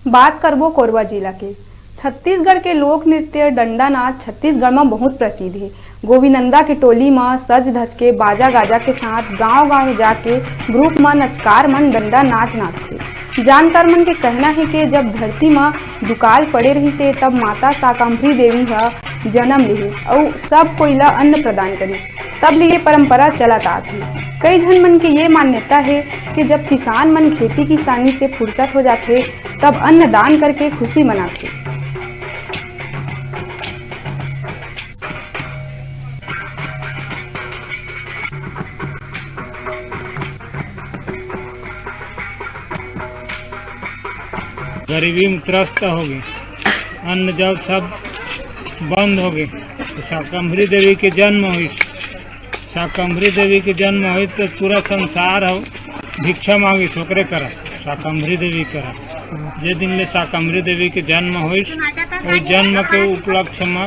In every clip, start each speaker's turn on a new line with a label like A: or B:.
A: बात करबो कोरबा जिला के। छत्तीसगढ़ के लोक नृत्य डंडा नाच छत्तीसगढ़ में बहुत प्रसिद्ध है। गोविंदा के टोली में सज धज के बाजा गाजा के साथ गांव गांव जाके ग्रुप में नचकार मन डंडा नाच नाचते। जानकार मन के कहना है कि जब धरती में दुकाल पड़े रही से तब माता शाकंभरी देवी का जन्म ली और सब कोई ला अन्न प्रदान करी, तब लिए परंपरा चलत आती। कई जन मन की ये मान्यता है कि जब किसान मन खेती किसानी से फुर्सत हो जाते तब अन्न दान करके खुशी मनाते।
B: गरीबी में त्रस्त हो गए, अन्न जब सब बंद हो गए तो शाकंभरी देवी के जन्म हुई। शाकंभरी देवी के जन्म हुई तो पूरा संसार हो भिक्षा मांगी छोकरे करा शाकंभरी देवी करा। जे दिन ले शाकंभरी देवी के जन्म हुई उस जन्म के उपलक्ष्य में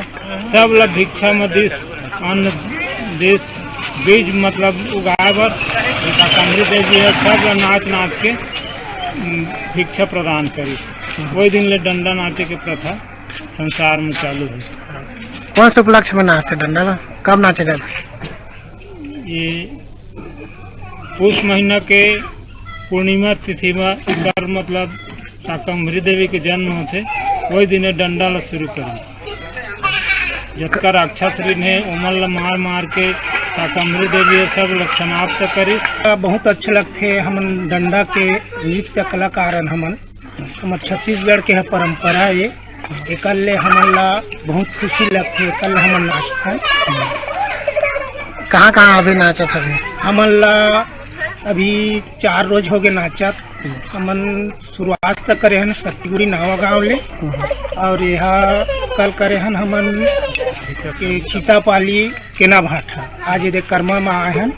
B: सब लोग भिक्षा में दिस अन्न दिस बीज मतलब उगाए बर शाकंभरी देवी है सब नाच नाच के भिक्षा प्रदान करी। वही दिन ले डंडा नाचे के प्रथा संसार में चालू हुई।
C: कौन से उपलक्ष्य में नाचते डंडा में, कब नाचे जाते?
B: ये पुष महीना के पूर्णिमा तिथि में कर मतलब शाकंभरी देवी के जन्म होते वही दिन डंडा ला शुरू करी। जबका राक्षस है उमल ला मार मार के शाकंभरी देवी सब लोग समाप्त करी।
C: बहुत अच्छे लगते हमन डंडा के नृत्य कलाकार हमन छत्तीसगढ़ के परंपरा ये एकल ले हमन ला बहुत खुशी लगती। कल हमन नाचते कहाँ कहाँ अभी नाचत हवे हमन ला अभी 4 रोज हो गए नाचत। हमन शुरुआत तक करे हन सत्तीगुड़ी नावा गाँव ले और यहाँ कल करे हन हमन के खीतापाली केना भाटा आज ये कर्मा में आए हन।